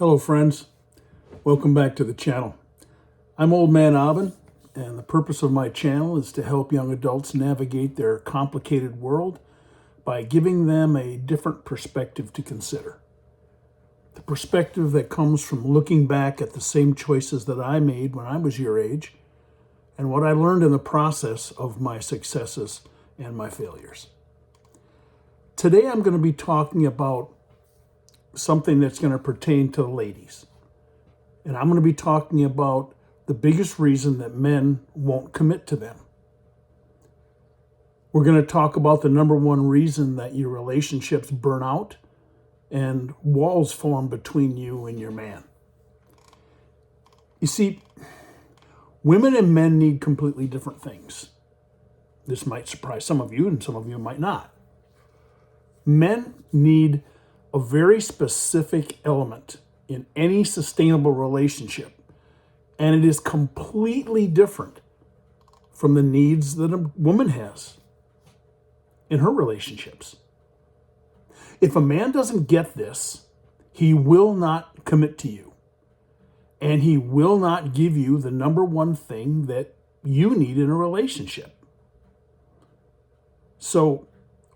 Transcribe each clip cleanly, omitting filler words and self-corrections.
Hello friends, welcome back to the channel. I'm Old Man Aubin, and the purpose of my channel is to help young adults navigate their complicated world by giving them a different perspective to consider. The perspective that comes from looking back at the same choices that I made when I was your age and what I learned in the process of my successes and my failures. Today I'm going to be talking about something that's going to pertain to the ladies. And I'm going to be talking about the biggest reason that men won't commit to them. We're going to talk about the number one reason that your relationships burn out and walls form between you and your man. You see, women and men need completely different things. This might surprise some of you and some of you might not. Men need a very specific element in any sustainable relationship, and it is completely different from the needs that a woman has in her relationships. If a man doesn't get this, he will not commit to you, and he will not give you the number one thing that you need in a relationship. So,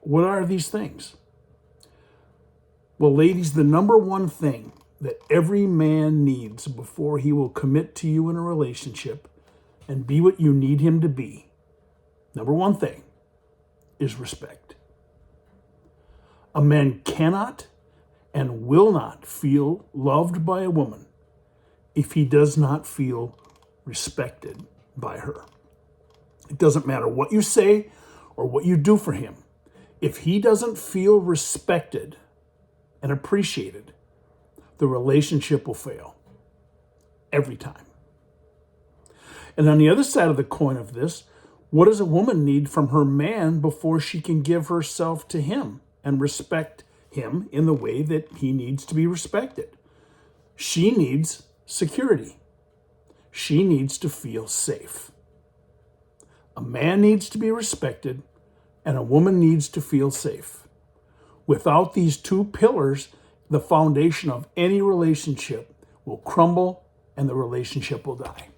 what are these things? Well, ladies, the number one thing that every man needs before he will commit to you in a relationship and be what you need him to be, number one thing is respect. A man cannot and will not feel loved by a woman if he does not feel respected by her. It doesn't matter what you say or what you do for him. If he doesn't feel respected and appreciated, the relationship will fail every time. And on the other side of the coin of this, what does a woman need from her man before she can give herself to him and respect him in the way that he needs to be respected? She needs security. She needs to feel safe. A man needs to be respected, and a woman needs to feel safe. Without these two pillars, the foundation of any relationship will crumble and the relationship will die.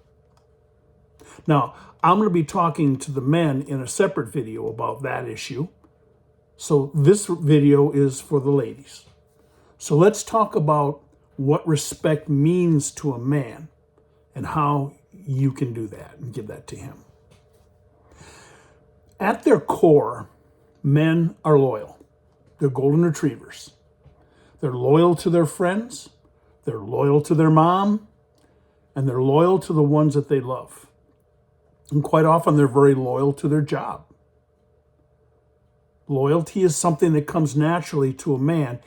Now, I'm going to be talking to the men in a separate video about that issue. So this video is for the ladies. So let's talk about what respect means to a man and how you can do that and give that to him. At their core, men are loyal. They're golden retrievers. They're loyal to their friends, they're loyal to their mom, and they're loyal to the ones that they love. And quite often they're very loyal to their job. Loyalty is something that comes naturally to a man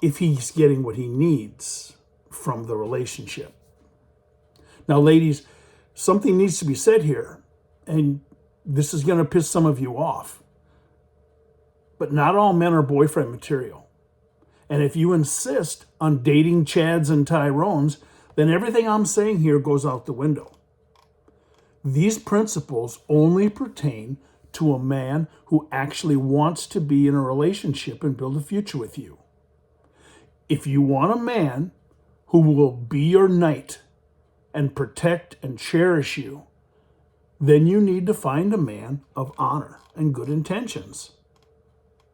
if he's getting what he needs from the relationship. Now, ladies, something needs to be said here, and this is going to piss some of you off. But not all men are boyfriend material. And if you insist on dating Chads and Tyrones, then everything I'm saying here goes out the window. These principles only pertain to a man who actually wants to be in a relationship and build a future with you. If you want a man who will be your knight and protect and cherish you, then you need to find a man of honor and good intentions.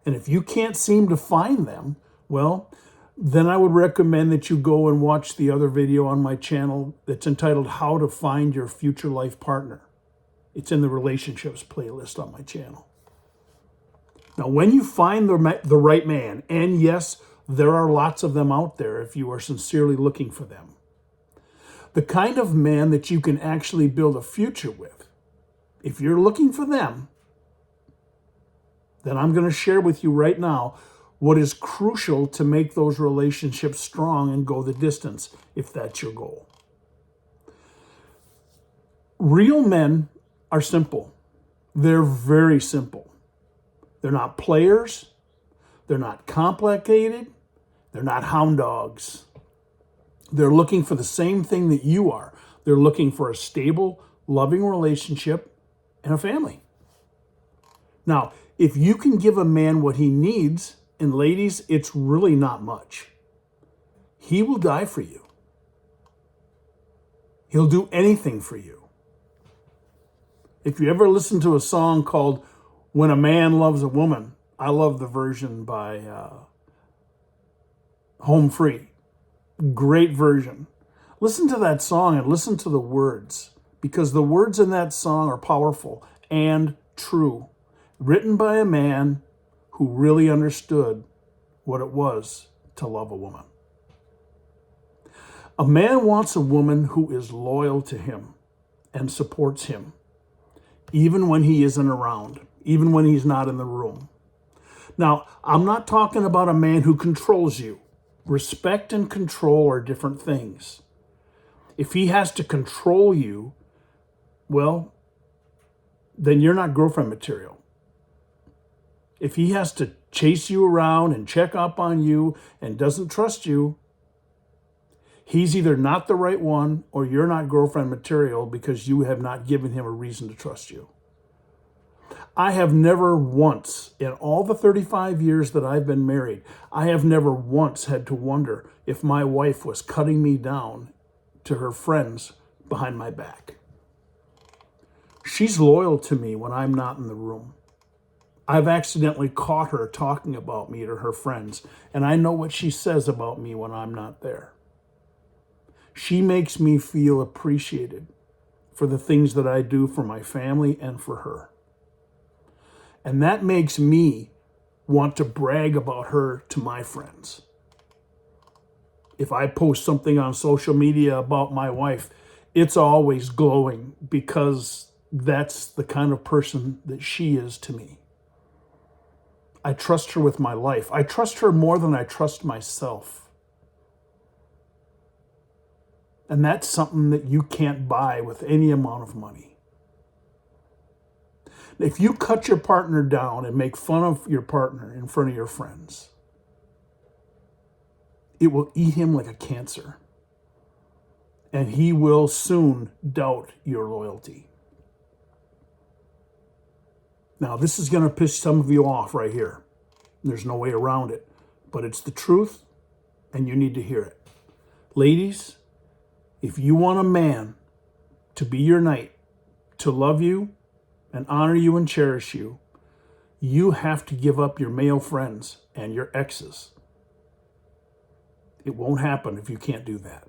And if you can't seem to find them, well, then I would recommend that you go and watch the other video on my channel that's entitled How to Find Your Future Life Partner. It's in the relationships playlist on my channel. Now, when you find the right man, and yes, there are lots of them out there if you are sincerely looking for them, the kind of man that you can actually build a future with, if you're looking for them, then I'm going to share with you right now what is crucial to make those relationships strong and go the distance, if that's your goal. Real men are simple. They're very simple. They're not players. They're not complicated. They're not hound dogs. They're looking for the same thing that you are. They're looking for a stable, loving relationship and a family. Now, if you can give a man what he needs, and ladies, it's really not much. He will die for you. He'll do anything for you. If you ever listen to a song called When a Man Loves a Woman, I love the version by Home Free. Great version. Listen to that song and listen to the words, because the words in that song are powerful and true. Written by a man who really understood what it was to love a woman. A man wants a woman who is loyal to him and supports him, even when he isn't around, even when he's not in the room. Now, I'm not talking about a man who controls you. Respect and control are different things. If he has to control you, well, then you're not girlfriend material. If he has to chase you around and check up on you and doesn't trust you, he's either not the right one or you're not girlfriend material because you have not given him a reason to trust you. I have never once, in all the 35 years that I've been married, I have never once had to wonder if my wife was cutting me down to her friends behind my back. She's loyal to me when I'm not in the room. I've accidentally caught her talking about me to her friends, and I know what she says about me when I'm not there. She makes me feel appreciated for the things that I do for my family and for her. And that makes me want to brag about her to my friends. If I post something on social media about my wife, it's always glowing because that's the kind of person that she is to me. I trust her with my life. I trust her more than I trust myself. And that's something that you can't buy with any amount of money. If you cut your partner down and make fun of your partner in front of your friends, it will eat him like a cancer. And he will soon doubt your loyalty. Now, this is going to piss some of you off right here. There's no way around it. But it's the truth, and you need to hear it. Ladies, if you want a man to be your knight, to love you and honor you and cherish you, you have to give up your male friends and your exes. It won't happen if you can't do that.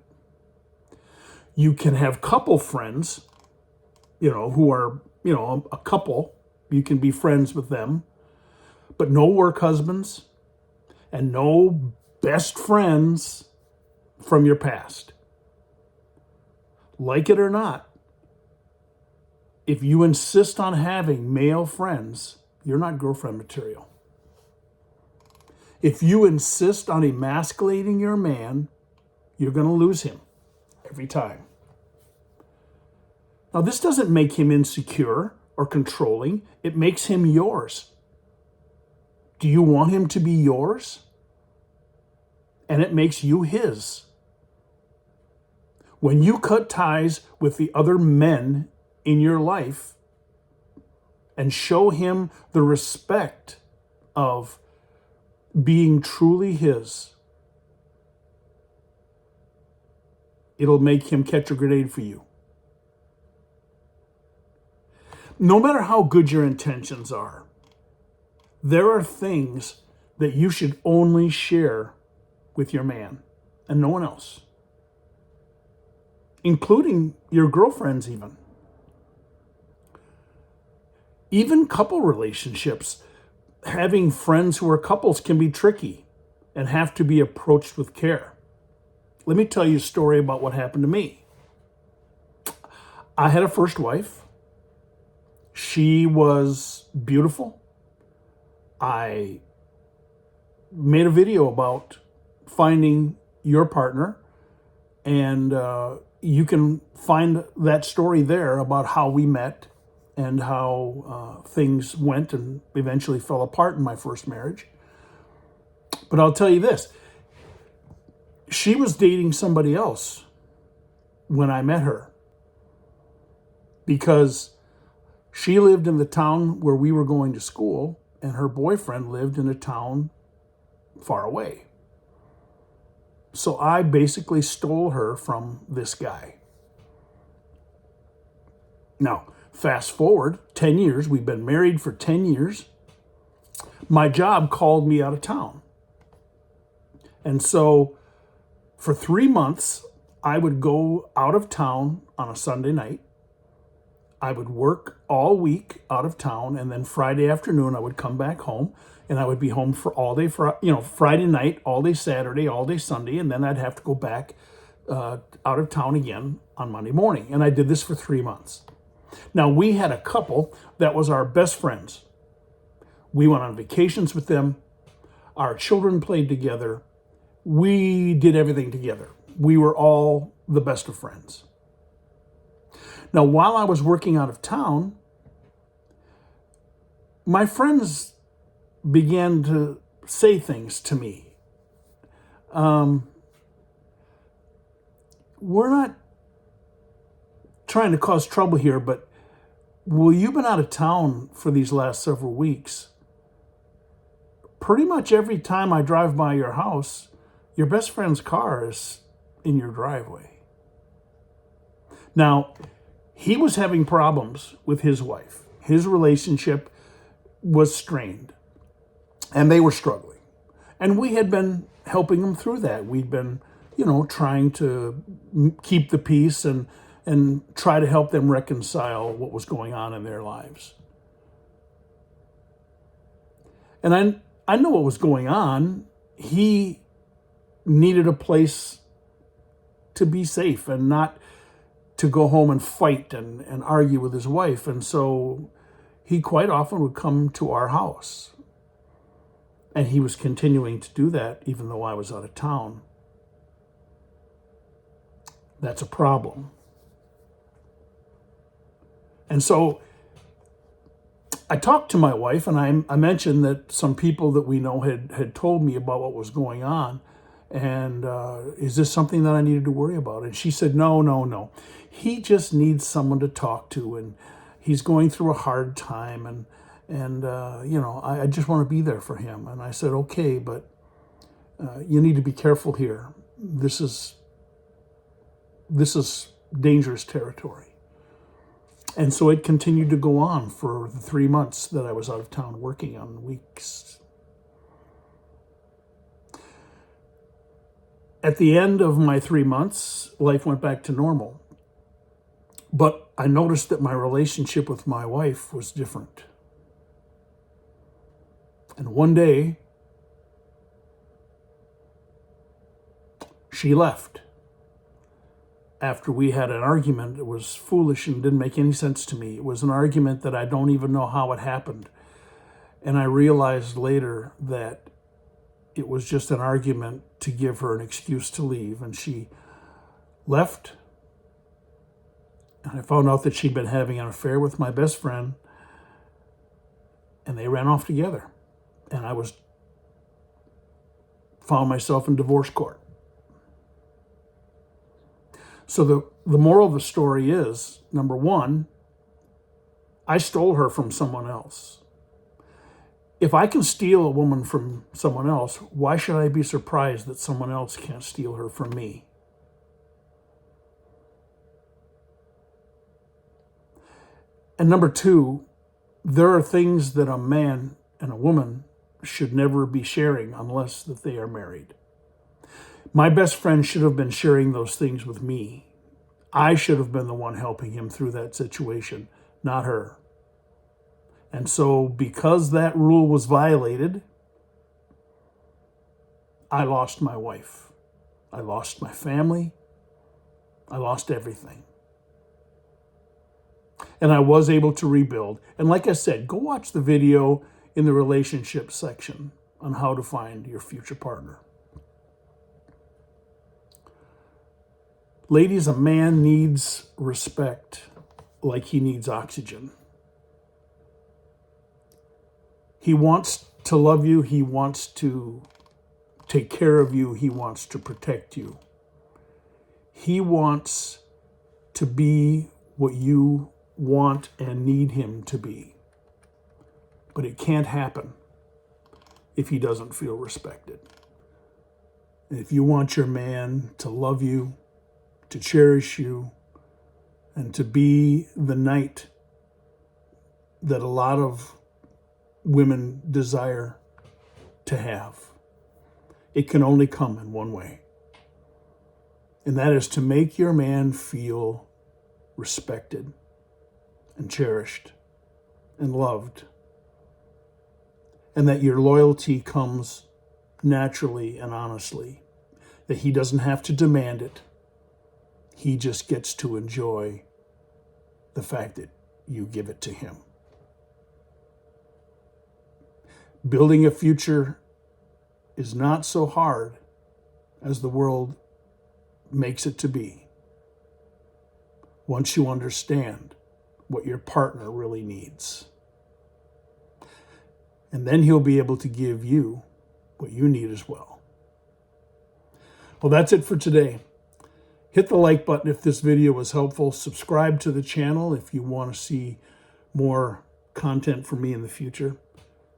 You can have couple friends, who are, a couple. You can be friends with them, but no work husbands and no best friends from your past. Like it or not, if you insist on having male friends, you're not girlfriend material. If you insist on emasculating your man, you're going to lose him every time. Now, this doesn't make him insecure or controlling. It makes him yours. Do you want him to be yours? And it makes you his. When you cut ties with the other men in your life and show him the respect of being truly his, it'll make him catch a grenade for you. No matter how good your intentions are, there are things that you should only share with your man and no one else, including your girlfriends even. Even couple relationships, having friends who are couples can be tricky and have to be approached with care. Let me tell you a story about what happened to me. I had a first wife. She was beautiful. I made a video about finding your partner, and you can find that story there about how we met and how things went and eventually fell apart in my first marriage. But I'll tell you this, she was dating somebody else when I met her, because she lived in the town where we were going to school, and her boyfriend lived in a town far away. So I basically stole her from this guy. Now, fast forward 10 years. We've been married for 10 years. My job called me out of town. And so for 3 months, I would go out of town on a Sunday night. I would work all week out of town, and then Friday afternoon I would come back home, and I would be home for all day, Friday night, all day Saturday, all day Sunday, and then I'd have to go back out of town again on Monday morning. And I did this for 3 months. Now, we had a couple that was our best friends. We went on vacations with them. Our children played together. We did everything together. We were all the best of friends. Now, while I was working out of town, my friends began to say things to me. We're not trying to cause trouble here, but well, you've been out of town for these last several weeks. Pretty much every time I drive by your house, your best friend's car is in your driveway. Now, he was having problems with his wife. His relationship was strained, and they were struggling. And we had been helping them through that. We'd been, trying to keep the peace and try to help them reconcile what was going on in their lives. And I know what was going on. He needed a place to be safe and not to go home and fight and argue with his wife. And so he quite often would come to our house. And he was continuing to do that even though I was out of town. That's a problem. And so I talked to my wife, and I mentioned that some people that we know had told me about what was going on. And is this something that I needed to worry about? And she said, no. He just needs someone to talk to, and he's going through a hard time, and I just want to be there for him. And I said, okay, but you need to be careful here. This is dangerous territory. And so it continued to go on for the 3 months that I was out of town working on weeks. At the end of my 3 months, life went back to normal. But I noticed that my relationship with my wife was different. And one day, she left. After we had an argument, it was foolish and didn't make any sense to me. It was an argument that I don't even know how it happened. And I realized later that it was just an argument to give her an excuse to leave. And she left. And I found out that she'd been having an affair with my best friend. And they ran off together. And I found myself in divorce court. So the moral of the story is, number one, I stole her from someone else. If I can steal a woman from someone else, why should I be surprised that someone else can't steal her from me? And number two, there are things that a man and a woman should never be sharing unless that they are married. My best friend should have been sharing those things with me. I should have been the one helping him through that situation, not her. And so because that rule was violated, I lost my wife. I lost my family. I lost everything. And I was able to rebuild. And like I said, go watch the video in the relationship section on how to find your future partner. Ladies, a man needs respect like he needs oxygen. He wants to love you. He wants to take care of you. He wants to protect you. He wants to be what you want and need him to be. But it can't happen if he doesn't feel respected. And if you want your man to love you, to cherish you, and to be the knight that a lot of women desire to have, it can only come in one way. And that is to make your man feel respected and cherished and loved. And that your loyalty comes naturally and honestly. That he doesn't have to demand it. He just gets to enjoy the fact that you give it to him. Building a future is not so hard as the world makes it to be, once you understand what your partner really needs. And then he'll be able to give you what you need as well. Well, that's it for today. Hit the like button if this video was helpful. Subscribe to the channel if you want to see more content from me in the future.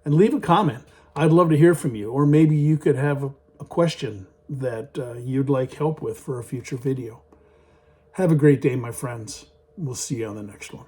And leave a comment. I'd love to hear from you. Or maybe you could have a question that you'd like help with for a future video. Have a great day, my friends. We'll see you on the next one.